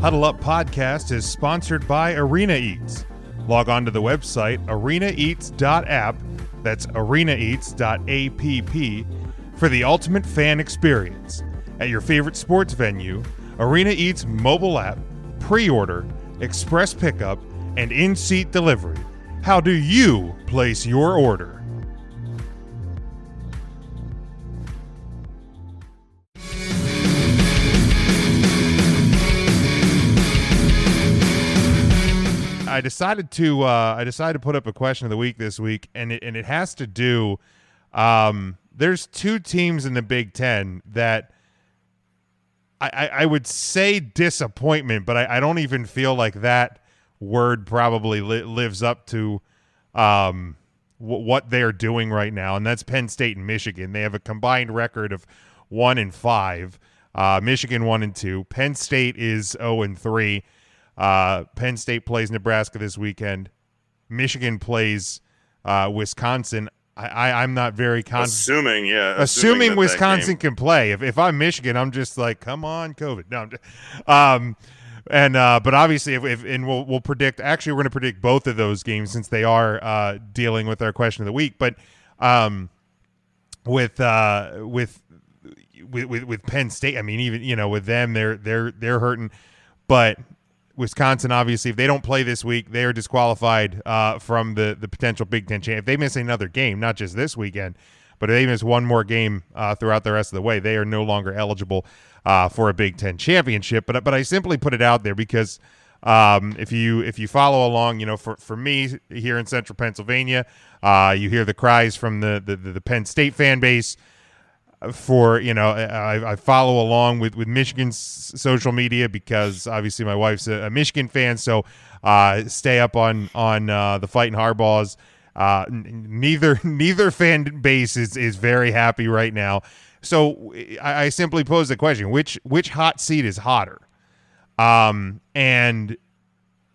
Huddle Up Podcast is sponsored by Arena Eats. Log on to the website arenaeats.app, that's arenaeats.app, for the ultimate fan experience. At your favorite sports venue, Arena Eats mobile app, pre-order, express pickup, and in-seat delivery. How do you place your order? I decided to put up a question of the week this week, and it has to do. There's two teams in the Big Ten that I would say disappointment, but I don't even feel like that word probably lives up to what they're doing right now, and that's Penn State and Michigan. They have a combined record of 1-5. Michigan 1-2. Penn State is 0-3. Penn State plays Nebraska this weekend. Michigan plays Wisconsin. I'm not very confident. Assuming Wisconsin can play. If I'm Michigan, I'm just like, come on, COVID. No, but obviously, we'll predict. Actually, we're going to predict both of those games since they are dealing with our question of the week. But with Penn State, I mean, even with them, they're hurting, but Wisconsin, obviously, if they don't play this week, they are disqualified from the potential Big Ten champ. If they miss another game, not just this weekend, but if they miss one more game throughout the rest of the way, they are no longer eligible for a Big Ten championship. But I simply put it out there because if you follow along, for me here in Central Pennsylvania, you hear the cries from the Penn State fan base. I follow along with Michigan's social media because obviously my wife's a Michigan fan, so stay up on the Fighting Harbaughs. Neither fan base is very happy right now. So I simply pose the question: which hot seat is hotter? If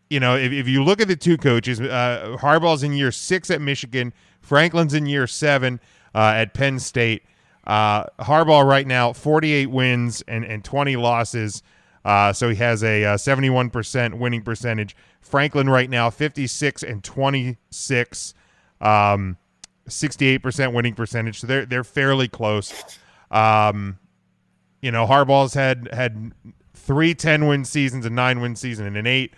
you look at the two coaches, Harbaugh's in year 6 at Michigan, Franklin's in year 7 at Penn State. Harbaugh right now 48 wins and 20 losses, so he has a 71% winning percentage. Franklin right now 56 and 26, 68% winning percentage. So they're fairly close. Harbaugh's had 3 10-win seasons, a 9-win season, and an 8.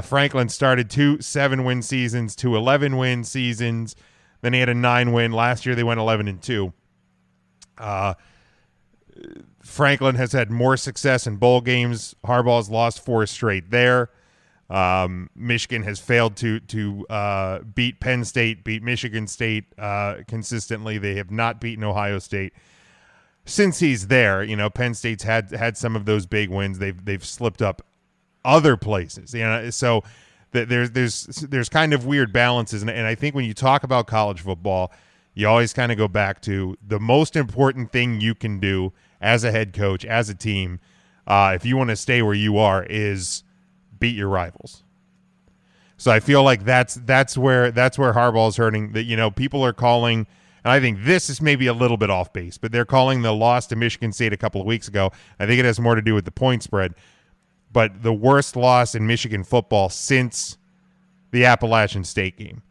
Franklin started 2 7-win seasons, 2 11-win seasons. Then he had a 9-win. Last year they went 11-2. Franklin has had more success in bowl games. Harbaugh's lost 4 straight there. Michigan has failed to beat Penn State, beat Michigan State consistently. They have not beaten Ohio State since he's there. Penn State's had some of those big wins. They've slipped up other places. So there's kind of weird balances, and I think when you talk about college football, you always kind of go back to the most important thing you can do as a head coach, as a team, if you want to stay where you are, is beat your rivals. So I feel like that's where Harbaugh's hurting. That people are calling, and I think this is maybe a little bit off base, but they're calling the loss to Michigan State a couple of weeks ago. I think it has more to do with the point spread, but the worst loss in Michigan football since the Appalachian State game.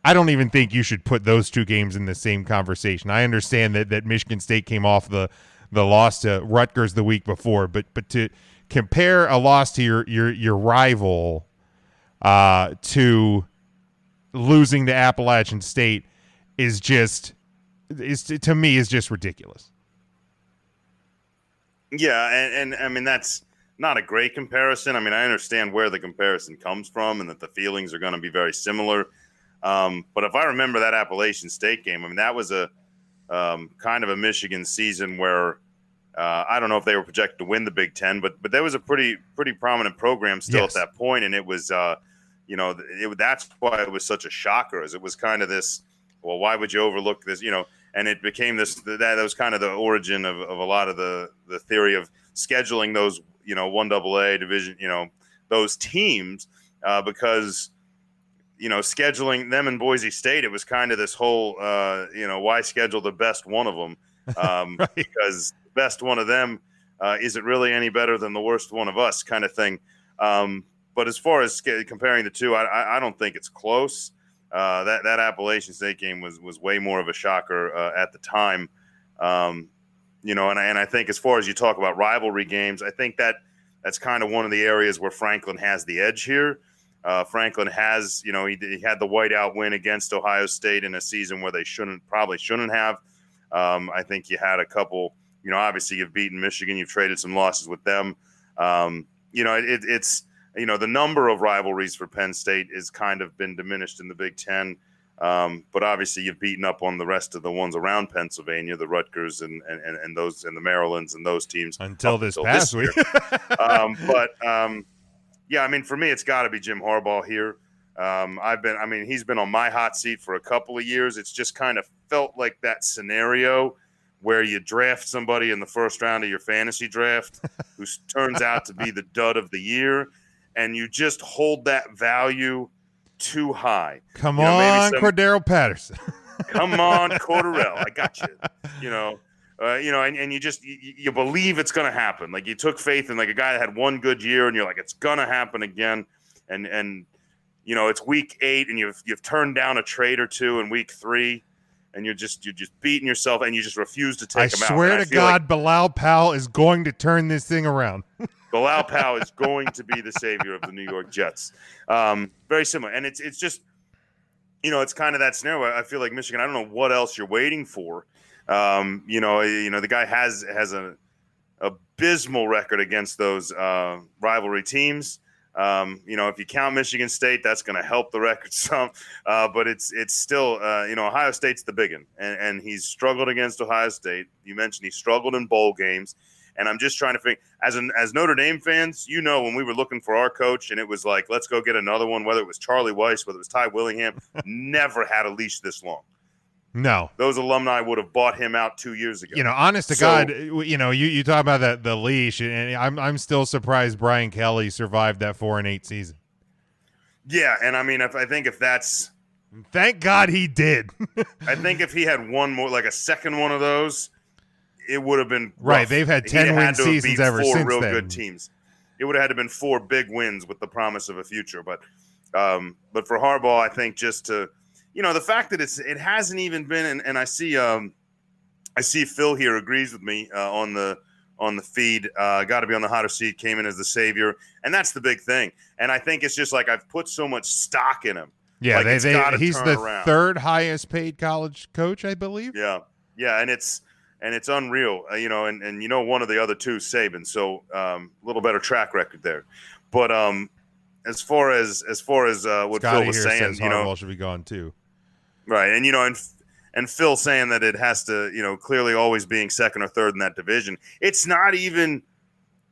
I don't even think you should put those two games in the same conversation. I understand that Michigan State came off the loss to Rutgers the week before, but to compare a loss to your rival to losing to Appalachian State is to me just ridiculous. Yeah, and I mean that's not a great comparison. I mean, I understand where the comparison comes from and that the feelings are going to be very similar. But if I remember that Appalachian State game, I mean, that was a kind of a Michigan season where I don't know if they were projected to win the Big Ten, but there was a pretty prominent program still at that point, and it was that's why it was such a shocker, as it was kind of this. Well, why would you overlook this? And it became this. That was kind of the origin of a lot of the theory of scheduling those 1AA division those teams because. Scheduling them in Boise State, it was kind of this whole, why schedule the best one of them? Right. Because the best one of them Is it really any better than the worst one of us kind of thing? But as far as comparing the two, I don't think it's close. That Appalachian State game was way more of a shocker at the time. And I think as far as you talk about rivalry games, I think that's kind of one of the areas where Franklin has the edge here. Franklin has, he had the whiteout win against Ohio State in a season where they probably shouldn't have. I think you had a couple, obviously you've beaten Michigan, you've traded some losses with them. It's the number of rivalries for Penn State is kind of been diminished in the Big Ten. But obviously you've beaten up on the rest of the ones around Pennsylvania, the Rutgers and those and the Marylands and those teams until this past week. Yeah, I mean, for me, it's got to be Jim Harbaugh here. He's been on my hot seat for a couple of years. It's just kind of felt like that scenario where you draft somebody in the first round of your fantasy draft who turns out to be the dud of the year, and you just hold that value too high. Come on, Cordero Patterson. Come on, Cordarrelle. I got you. And you believe it's going to happen. Like you took faith in like a guy that had one good year, and you're like, it's going to happen again. And it's week 8, and you've turned down a trade or two in week 3, and you're just beating yourself, and you just refuse to take him out. I swear to God, Bilal Powell is going to turn this thing around. Bilal Powell is going to be the savior of the New York Jets. Very similar, and it's just it's kind of that scenario. I feel like Michigan. I don't know what else you're waiting for. The guy has an abysmal record against those rivalry teams. If you count Michigan State, that's going to help the record some. But it's still, Ohio State's the big one, and he's struggled against Ohio State. You mentioned he struggled in bowl games, and I'm just trying to think. As Notre Dame fans, when we were looking for our coach, and it was like, let's go get another one. Whether it was Charlie Weiss, whether it was Ty Willingham, never had a leash this long. No, those alumni would have bought him out 2 years ago. Honest to God, you talk about the leash, and I'm still surprised Brian Kelly survived that 4-8 season. Yeah, and I mean, I think if that's, thank God he did. I think if he had one more, like a second one of those, it would have been rough. Right. They've had 10-win seasons ever since then. 4 real good teams. It would have had to been 4 big wins with the promise of a future. But for Harbaugh, I think just to. The fact that it hasn't even been, and I see Phil here agrees with me on the feed. Got to be on the hotter seat. Came in as the savior, and that's the big thing. And I think it's just like I've put so much stock in him. Yeah, like he's the third highest paid college coach, I believe. Yeah, and it's unreal. And one of the other two, Saban. So a little better track record there, but as far as what Scotty Phil was saying, says Harbaugh should be gone too. Right, and Phil saying that it has to, clearly always being second or third in that division. It's not even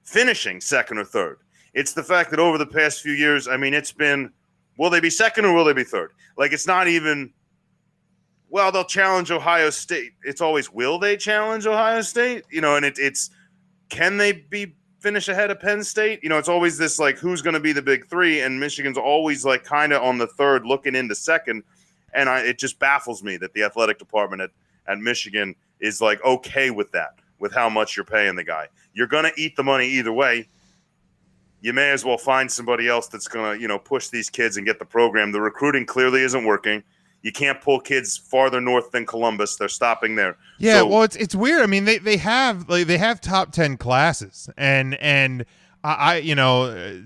finishing second or third. It's the fact that over the past few years, I mean, it's been, will they be second or will they be third? Like, it's not even, well, they'll challenge Ohio State. It's always, will they challenge Ohio State? And it's, can they finish ahead of Penn State? It's always this, like, who's going to be the big 3? And Michigan's always, like, kind of on the third looking into second. And it just baffles me that the athletic department at Michigan is like okay with that, with how much you're paying the guy. You're going to eat the money either way. You may as well find somebody else that's going to, push these kids and get the program. The recruiting clearly isn't working. You can't pull kids farther north than Columbus. They're stopping there. Yeah, well, it's weird. I mean, they have top 10 classes, and I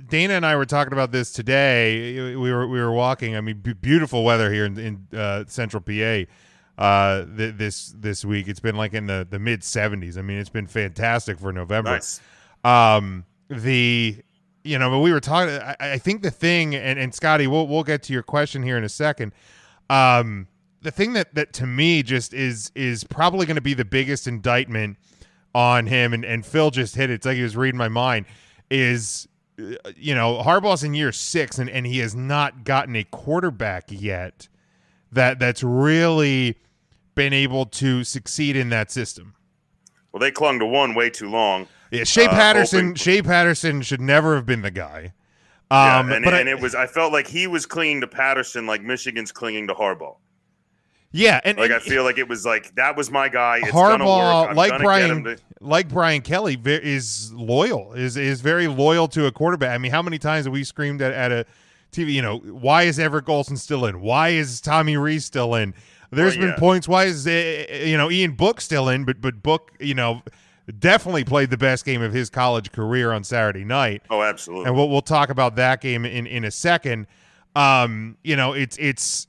Dana and I were talking about this today. We were walking. I mean, beautiful weather here in Central PA this week. It's been like in the mid 70s. I mean, it's been fantastic for November. Nice. But we were talking. I think the thing, and Scotty, we'll get to your question here in a second. The thing that to me just is probably going to be the biggest indictment on him, and Phil just hit it. It's like he was reading my mind. Is Harbaugh's in year 6 and he has not gotten a quarterback yet that's really been able to succeed in that system. Well, they clung to one way too long. Yeah, Shea Patterson should never have been the guy. I felt like he was clinging to Patterson like Michigan's clinging to Harbaugh. Yeah, and I feel like it was like that was my guy. It's Harbaugh, gonna work. like Brian Kelly, is loyal. Is very loyal to a quarterback. I mean, how many times have we screamed at a TV? You know, why is Everett Golson still in? Why is Tommy Rees still in? There's been points. Why is Ian Book still in? But Book, definitely played the best game of his college career on Saturday night. Oh, absolutely. And we'll talk about that game in a second. It's.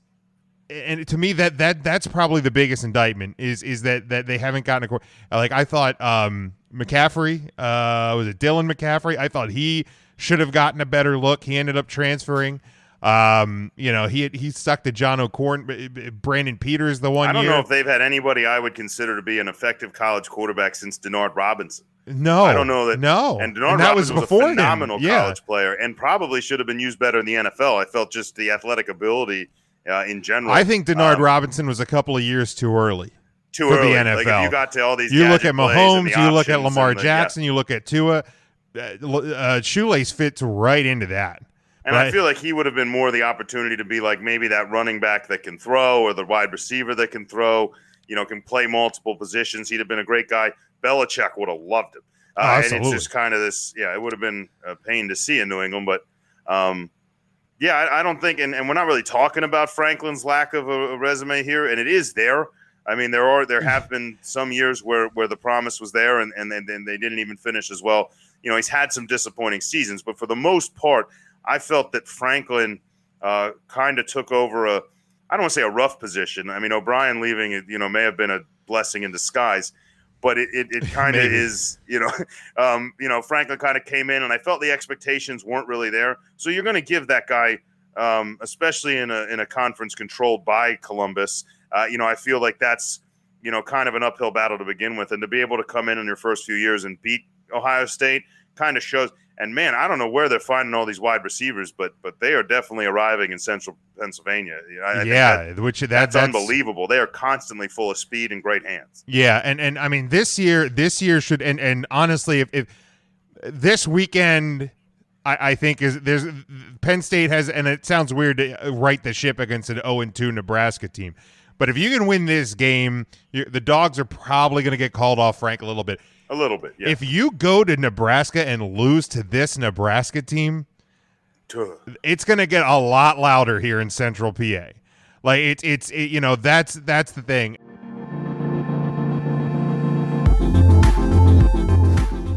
And to me, that's probably the biggest indictment is that they haven't gotten a like I thought McCaffrey was it Dylan McCaffrey? I thought he should have gotten a better look. He ended up transferring. He stuck to John O'Corn, Brandon Peters the one year. I don't know if they've had anybody I would consider to be an effective college quarterback since Denard Robinson. No, I don't know that. No, and Denard Robinson was a phenomenal him. college player and probably should have been used better in the NFL. I felt just the athletic ability. In general, I think Denard Robinson was a couple of years too early for the NFL. Like if you got to all these, you look at Mahomes, you look at Lamar Jackson, you look at Tua. Shoelace fits right into that. And I feel like he would have been more the opportunity to be like maybe that running back that can throw or the wide receiver that can throw. Can play multiple positions. He'd have been a great guy. Belichick would have loved him. Absolutely. And it's just kind of this. Yeah, it would have been a pain to see in New England, but. Yeah, I don't think, and we're not really talking about Franklin's lack of a resume here, and it is there. I mean, there have been some years where the promise was there, and they didn't even finish as well. He's had some disappointing seasons, but for the most part, I felt that Franklin kind of took over I don't want to say a rough position. I mean, O'Brien leaving, may have been a blessing in disguise. But it kind of is, Franklin kind of came in, and I felt the expectations weren't really there. So you're going to give that guy, especially in a conference controlled by Columbus. I feel like that's, kind of an uphill battle to begin with, and to be able to come in your first few years and beat Ohio State kind of shows. And man, I don't know where they're finding all these wide receivers, but they are definitely arriving in Central Pennsylvania. I think that's unbelievable. They are constantly full of speed and great hands. Yeah, and I mean this year should and honestly, if this weekend, I think there's Penn State has, and it sounds weird to right the ship against an 0-2 Nebraska team, but if you can win this game, the Dogs are probably going to get called off, Frank, a little bit. A little bit, yeah. If you go to Nebraska and lose to this Nebraska team, it's going to get a lot louder here in Central PA. Like that's the thing.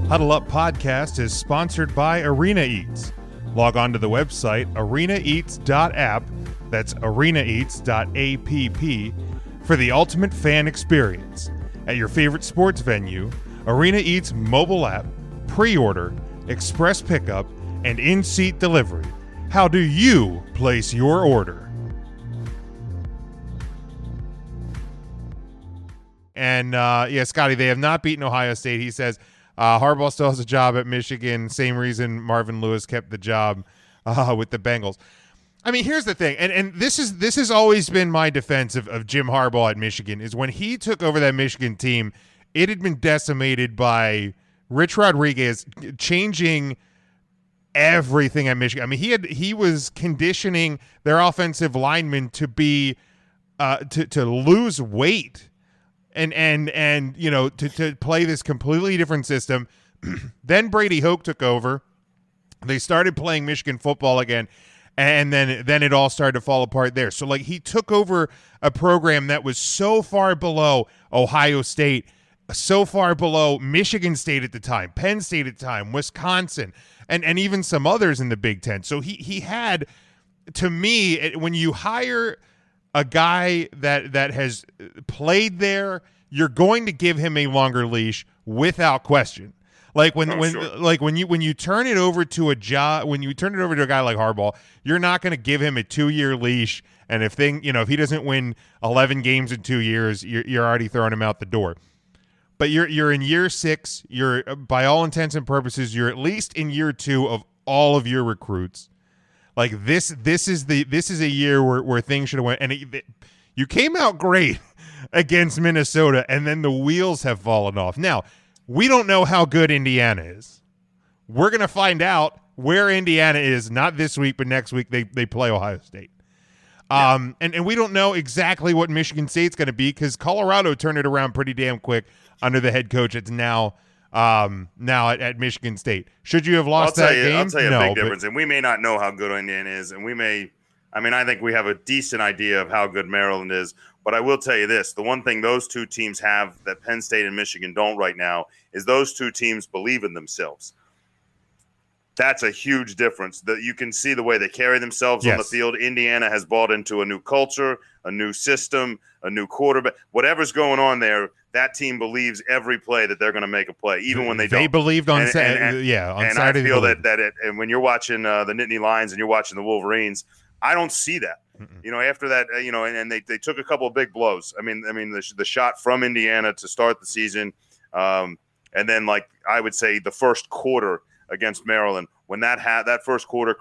Huddle Up Podcast is sponsored by Arena Eats. Log on to the website arenaeats.app. That's arenaeats.app for the ultimate fan experience at your favorite sports venue. Arena Eats mobile app, pre-order, express pickup, and in-seat delivery. How do you place your order? And, Scotty, they have not beaten Ohio State. He says Harbaugh still has a job at Michigan. Same reason Marvin Lewis kept the job with the Bengals. I mean, here's the thing, and this has always been my defense of Jim Harbaugh at Michigan, is when he took over that Michigan team, it had been decimated by Rich Rodriguez changing everything at Michigan. I mean, he was conditioning their offensive linemen to be to lose weight and to play this completely different system. Then Brady Hoke took over. They started playing Michigan football again, and then it all started to fall apart there. So like he took over a program that was so far below Ohio State, so far below Michigan State at the time, Penn State at the time, Wisconsin, and even some others in the Big Ten. So he had, to me, when you hire a guy that has played there, you're going to give him a longer leash without question. Like when you turn it over to a guy like Harbaugh, you're not going to give him a 2-year leash. And if he doesn't win 11 games in 2 years, you're already throwing him out the door. But you're in year 6. You're, by all intents and purposes, you're at least in year 2 of all of your recruits. Like this is a year where things should have went. And you came out great against Minnesota, and then the wheels have fallen off. Now, we don't know how good Indiana is. We're gonna find out where Indiana is, not this week, but next week they play Ohio State. And we don't know exactly what Michigan State's going to be because Colorado turned it around pretty damn quick under the head coach. It's now at Michigan State. Should you have lost that game? I'll tell you a big difference. And we may not know how good Indiana is, and I think we have a decent idea of how good Maryland is. But I will tell you this, the one thing those two teams have that Penn State and Michigan don't right now is those two teams believe in themselves. That's a huge difference. That you can see the way they carry themselves on the field. Indiana has bought into a new culture, a new system, a new quarterback. Whatever's going on there, that team believes every play that they're going to make a play, even when they don't. They believed on Saturday. And I feel and when you're watching the Nittany Lions and you're watching the Wolverines, I don't see that. After that, and they took a couple of big blows. I mean, the shot from Indiana to start the season, and then I would say the first quarter against Maryland, when that first quarter,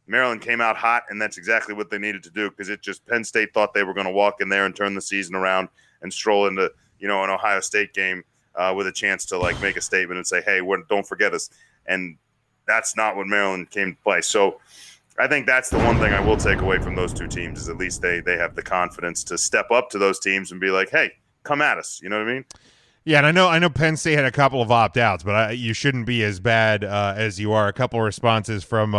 Maryland came out hot, and that's exactly what they needed to do because Penn State thought they were going to walk in there and turn the season around and stroll into an Ohio State game with a chance to make a statement and say, hey, don't forget us. And that's not what Maryland came to play. So I think that's the one thing I will take away from those two teams is at least they have the confidence to step up to those teams and be like, hey, come at us. You know what I mean? Yeah, and I know Penn State had a couple of opt-outs, but you shouldn't be as bad as you are. A couple of responses from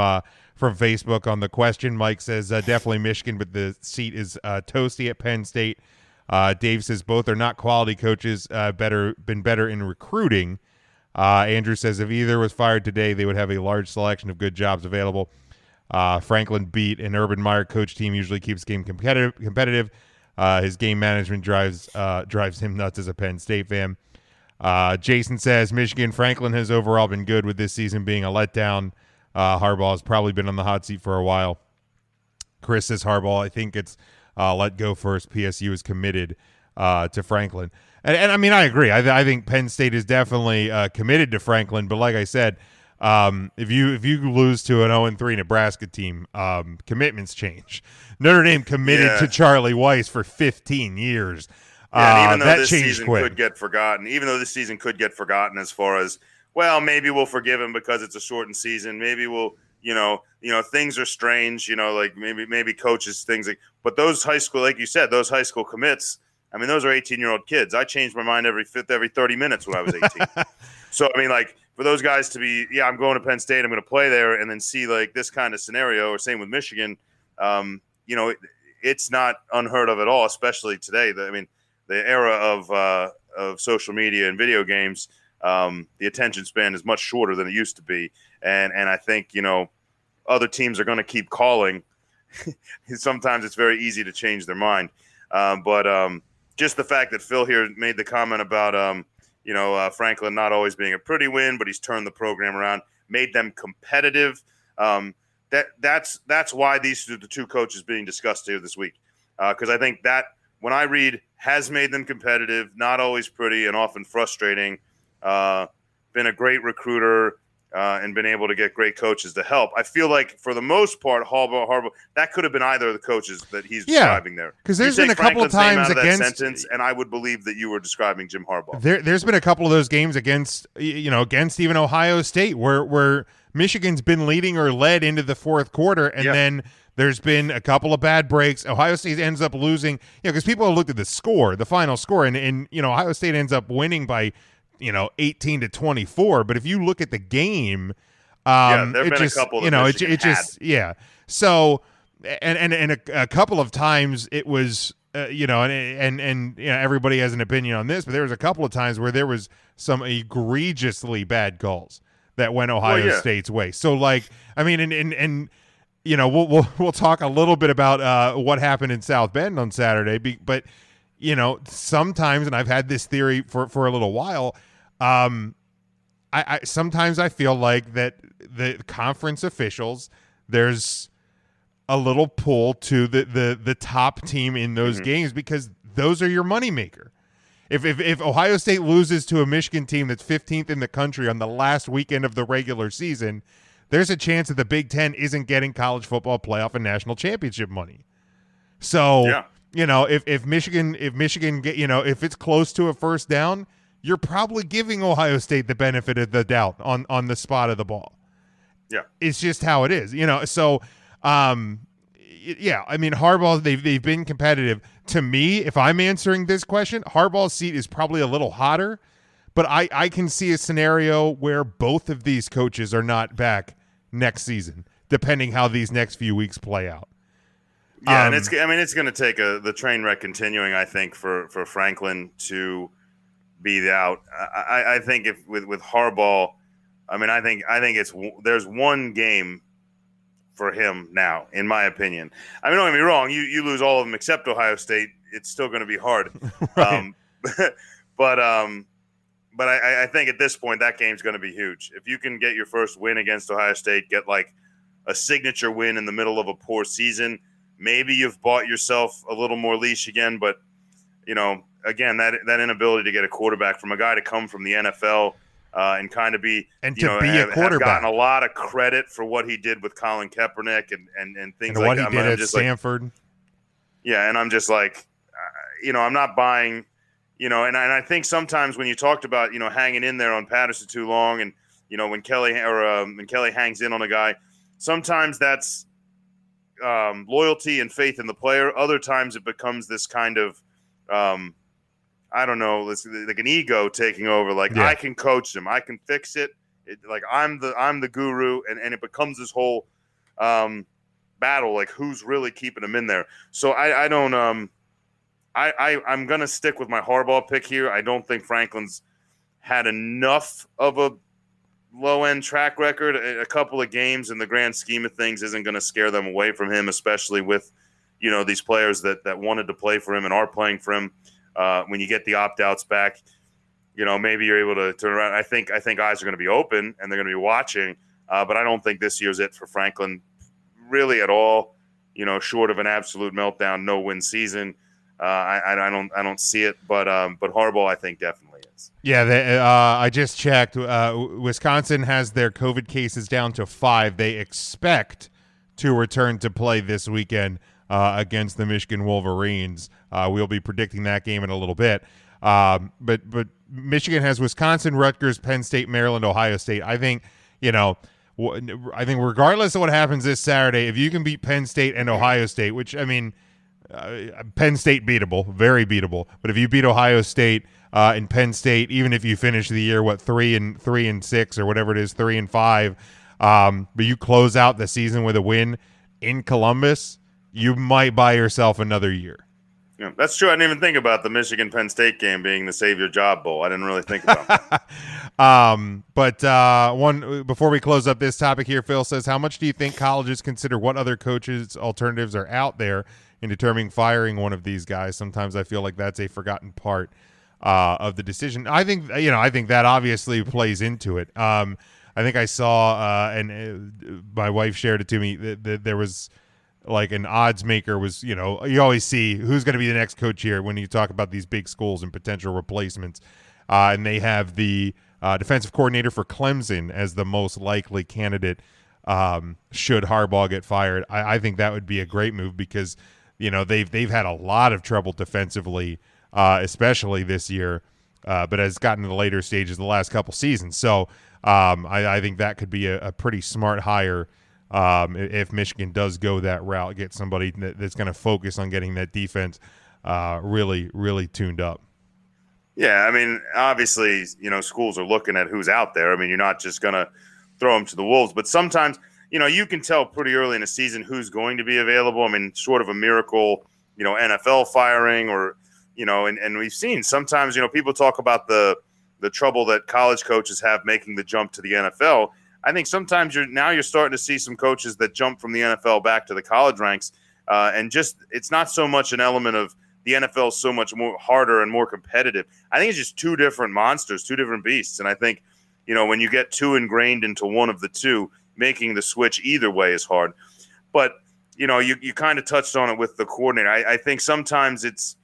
Facebook on the question. Mike says, definitely Michigan, but the seat is toasty at Penn State. Dave says both are not quality coaches, been better in recruiting. Andrew says if either was fired today, they would have a large selection of good jobs available. Franklin beat an Urban Meyer coach team, usually keeps game competitive. His game management drives him nuts as a Penn State fan. Jason says Michigan Franklin has overall been good with this season being a letdown. Harbaugh has probably been on the hot seat for a while. Chris says Harbaugh, I think it's let go first. PSU is committed to Franklin. And I mean, I agree. I think Penn State is definitely committed to Franklin. But like I said, if you lose to an 0-3 Nebraska team, commitments change. Notre Dame committed to Charlie Weiss for 15 years. And even though that this changed season quick. could get forgotten, as far as, well, maybe we'll forgive him because it's a shortened season. Maybe we'll, things are strange. Maybe coaches things but those high school, like you said, those high school commits. I mean, those are 18-year-old kids. I changed my mind every 30 minutes when I was 18. So I mean, for those guys to be, I'm going to Penn State, I'm going to play there, and then see this kind of scenario, or same with Michigan. It's not unheard of at all, especially today. The era of social media and video games, the attention span is much shorter than it used to be, and I think other teams are going to keep calling. Sometimes it's very easy to change their mind, but just the fact that Phil here made the comment about Franklin not always being a pretty win, but he's turned the program around, made them competitive. That's why these are the two coaches being discussed here this week, because I think that when I read has made them competitive, not always pretty and often frustrating, been a great recruiter, and been able to get great coaches to help. I feel like for the most part, Harbaugh, that could have been either of the coaches that he's describing there. Because there's been a couple of times against that sentence, and I would believe that you were describing Jim Harbaugh. There's been a couple of those games against even Ohio State where Michigan's been leading or led into the fourth quarter, and then there's been a couple of bad breaks. Ohio State ends up losing, because people have looked at the final score, and Ohio State ends up winning by 18-24. But if you look at the game, there've been a couple that So and a couple of times it was and everybody has an opinion on this, but there was a couple of times where there was some egregiously bad calls that went Ohio State's way. So we'll talk a little bit about what happened in South Bend on Saturday, but sometimes, and I've had this theory for a little while, I sometimes I feel like that the conference officials, there's a little pull to the top team in those games, because those are your moneymaker. If Ohio State loses to a Michigan team that's 15th in the country on the last weekend of the regular season, there's a chance that the Big Ten isn't getting college football playoff and national championship money. So, if Michigan get, if it's close to a first down, you're probably giving Ohio State the benefit of the doubt on the spot of the ball. Yeah. It's just how it is, So, yeah, I mean Harbaugh, they've been competitive. To me, if I'm answering this question, Harbaugh's seat is probably a little hotter, but I can see a scenario where both of these coaches are not back next season, depending how these next few weeks play out. Yeah, and it's going to take the train wreck continuing, I think, for Franklin to be out. I think if with Harbaugh, I mean, I think there's one game for him now, in my opinion. I mean, don't get me wrong, you lose all of them except Ohio State, it's still going to be hard. Right. But I think at this point that game's going to be huge. If you can get your first win against Ohio State, get like a signature win in the middle of a poor season, maybe you've bought yourself a little more leash again. But again, that inability to get a quarterback from a guy to come from the NFL and kind of be and to be a quarterback, have gotten a lot of credit for what he did with Colin Kaepernick and things and like what that. he did at Stanford. And I'm just like, I'm not buying. And I think sometimes when you talked about, hanging in there on Patterson too long, and when Kelly hangs in on a guy, sometimes that's loyalty and faith in the player. Other times it becomes this kind of, I don't know, it's like an ego taking over. Like, yeah, I can coach them, I can fix it. Like I'm the guru, and it becomes this whole battle. Like, who's really keeping them in there? So I don't. I'm going to stick with my Harbaugh pick here. I don't think Franklin's had enough of a low-end track record. A couple of games in the grand scheme of things isn't going to scare them away from him, especially with, these players that wanted to play for him and are playing for him. When you get the opt-outs back, maybe you're able to turn around. I think eyes are going to be open and they're going to be watching, but I don't think this year's it for Franklin really at all, short of an absolute meltdown, no-win season. I don't see it, but Harbaugh I think definitely is. Yeah, I just checked. Wisconsin has their COVID cases down to 5. They expect to return to play this weekend against the Michigan Wolverines. We'll be predicting that game in a little bit. But Michigan has Wisconsin, Rutgers, Penn State, Maryland, Ohio State. I think regardless of what happens this Saturday, if you can beat Penn State and Ohio State, which I mean. Penn State beatable, very beatable. But if you beat Ohio State and Penn State, even if you finish the year 3-6 or whatever it is, 3-5, but you close out the season with a win in Columbus, you might buy yourself another year. Yeah, that's true. I didn't even think about the Michigan-Penn State game being the Save Your Job Bowl. I didn't really think about that. But before we close up this topic here, Phil says, how much do you think colleges consider what other coaches alternatives are out there in determining firing one of these guys? Sometimes I feel like that's a forgotten part of the decision. I think that obviously plays into it. I think I saw, and my wife shared it to me, that there was like an odds maker was, you always see who's going to be the next coach here when you talk about these big schools and potential replacements. And they have the defensive coordinator for Clemson as the most likely candidate should Harbaugh get fired. I think that would be a great move because, they've had a lot of trouble defensively, especially this year, but has gotten to the later stages the last couple seasons. So I think that could be a pretty smart hire if Michigan does go that route, get somebody that's going to focus on getting that defense really, really tuned up. Yeah, I mean, obviously, schools are looking at who's out there. I mean, you're not just going to throw them to the wolves, but sometimes, you can tell pretty early in the season who's going to be available. I mean, short of a miracle, NFL firing or, and we've seen sometimes, people talk about the trouble that college coaches have making the jump to the NFL. I think sometimes you're starting to see some coaches that jump from the NFL back to the college ranks, and just it's not so much an element of the NFL is so much more harder and more competitive. I think it's just two different monsters, two different beasts, and I think when you get too ingrained into one of the two, making the switch either way is hard. But you kind of touched on it with the coordinator. I think sometimes it's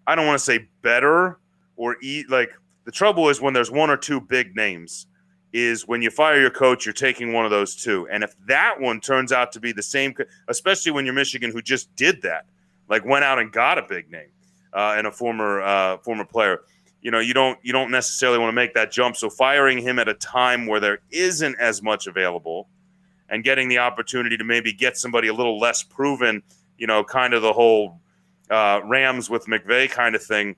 I don't want to say better or like the trouble is when there's one or two big names. Is when you fire your coach, you're taking one of those two. And if that one turns out to be the same, especially when you're Michigan, who just did that, like went out and got a big name and a former player, you don't necessarily want to make that jump. So firing him at a time where there isn't as much available and getting the opportunity to maybe get somebody a little less proven kind of the whole Rams with McVay kind of thing,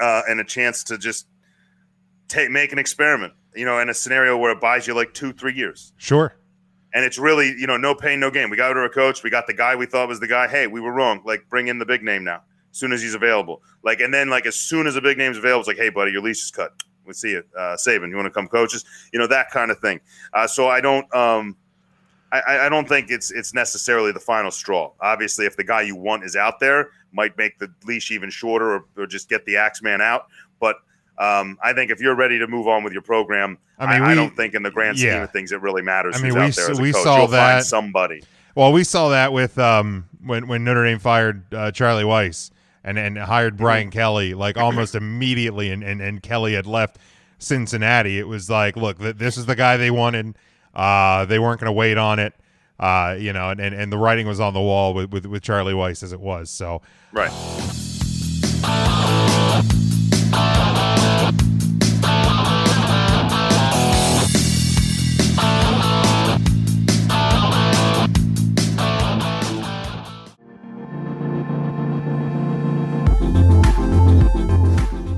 and a chance to just make an experiment, in a scenario where it buys you like 2-3 years. Sure. And it's really, no pain, no gain. We got to a coach. We got the guy we thought was the guy. Hey, we were wrong. Like, bring in the big name now, as soon as he's available. Like, and then, like, as soon as a big name's available, it's like, hey, buddy, your leash is cut. We'll see you. Saban, you want to come coach us? That kind of thing. So I don't I don't think it's necessarily the final straw. Obviously, if the guy you want is out there, might make the leash even shorter or just get the Axeman out. But I think if you're ready to move on with your program, I don't think in the grand scheme of things it really matters who's out there as a coach. You'll find somebody. Well, we saw that with when Notre Dame fired Charlie Weiss and hired Brian Kelly like almost immediately, and Kelly had left Cincinnati. It was like, look, this is the guy they wanted. They weren't going to wait on it, and the writing was on the wall with Charlie Weiss as it was. So right.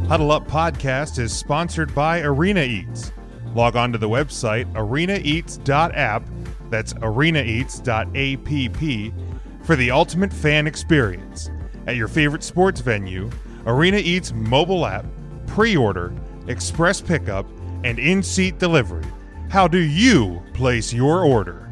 Huddle Up Podcast is sponsored by Arena Eats. Log on to the website arenaeats.app, that's arenaeats.app, for the ultimate fan experience. At your favorite sports venue, Arena Eats mobile app, pre-order, express pickup, and in-seat delivery. How do you place your order?